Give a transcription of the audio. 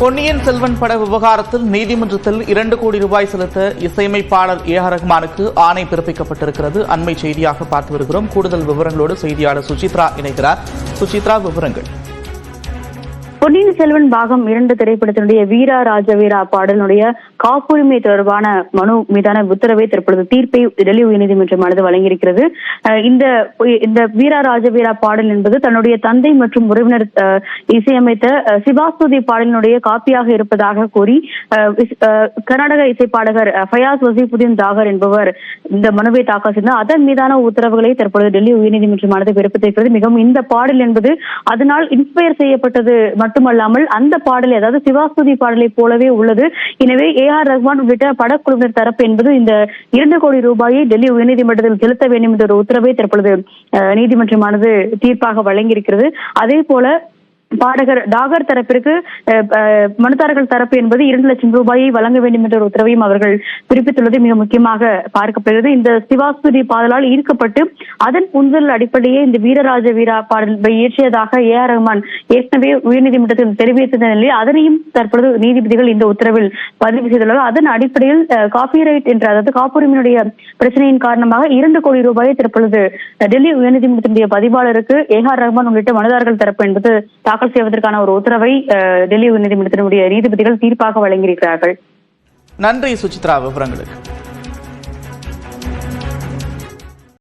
பொன்னியின் செல்வன் பட விவகாரத்தில் நீதிமன்றத்தில் 2 கோடி ரூபாய் செலுத்த இசையமைப்பாளர் ஏ.ஆர். ரஹ்மானுக்கு ஆணை பிறப்பிக்கப்பட்டிருக்கிறது. அண்மை செய்தியாக பார்த்து வருகிறோம். கூடுதல் விவரங்களோடு செய்தியாளர் சுசித்ரா இணைகிறார். சுசித்ரா, விவரங்கள். பொன்னியின் செல்வன் பாகம் 2 திரைப்படத்தினுடைய வீரா ராஜவீரா பாடலினுடைய காப்புரிமை தொடர்பான மனு மீதான உத்தரவை தற்பொழுது தீர்ப்பை டெல்லி உயர்நீதிமன்றமானது வழங்கியிருக்கிறது. இந்த வீரா ராஜவீரா பாடல் என்பது தன்னுடைய தந்தை மற்றும் உறவினர் இசையமைத்த சிவாஸ்துதி பாடலினுடைய காப்பியாக இருப்பதாக கூறி கர்நாடக இசைப்பாடகர் ஃபயாஸ் வசீபுதீன் தாகர் என்பவர் இந்த மனுவை தாக்கல் செய்தார். அதன் மீதான உத்தரவுகளை தற்பொழுது டெல்லி உயர்நீதிமன்றமானது பிறப்பித்திருக்கிறது. மிகவும் இந்த பாடல் என்பது அதனால் இன்ஸ்பயர் செய்யப்பட்டது மட்டுமல்லாமல் அந்த பாடலை, அதாவது சிவாஸ்துதி பாடலை போலவே உள்ளது. எனவே ஏ.ஆர். ரஹ்மான் உள்ளிட்ட படக்குழுவினர் தரப்பு என்பது இந்த 2 கோடி ரூபாயை டெல்லி உயர்நீதிமன்றத்தில் செலுத்த வேண்டும் என்ற ஒரு உத்தரவை தற்பொழுது நீதிமன்றமானது தீர்ப்பாக வழங்கியிருக்கிறது. அதே போல பாடகர் டாகர் தரப்பிற்கு மனுதாரர்கள் தரப்பு என்பது 2 லட்சம் ரூபாயை வழங்க வேண்டும் என்ற ஒரு உத்தரவையும் அவர்கள் பிறப்பித்துள்ளது மிக முக்கியமாக பார்க்கப்படுகிறது. இந்த சிவாஸ்துதி பாடலால் ஈர்க்கப்பட்டு அதன் உந்துதல் அடிப்படையே இந்த வீரராஜ வீரா பாடலை இயற்றியதாக ஏ.ஆர். ரஹ்மான் ஏற்கனவே உயர்நீதிமன்றத்தில் தெரிவித்த நிலையில் அதனையும் தற்பொழுது நீதிபதிகள் இந்த உத்தரவில் பதிவு செய்துள்ளனர். அதன் அடிப்படையில் காப்பிரைட் என்ற, அதாவது காப்புரிமையினுடைய பிரச்சனையின் காரணமாக 2 கோடி ரூபாயை தற்பொழுது டெல்லி உயர்நீதிமன்றத்தினுடைய பதிவாளருக்கு ஏ.ஆர். ரஹ்மான் உள்ளிட்ட மனுதாரர்கள் தரப்பு என்பது தாக்கல் செய்வதற்கான ஒரு உத்தரவை டெல்லி உயர்நீதிமன்றத்தினுடைய நீதிபதிகள் தீர்ப்பாக வழங்கியிருக்கிறார்கள். நன்றி சுசித்ரா, விவரங்களுக்கு.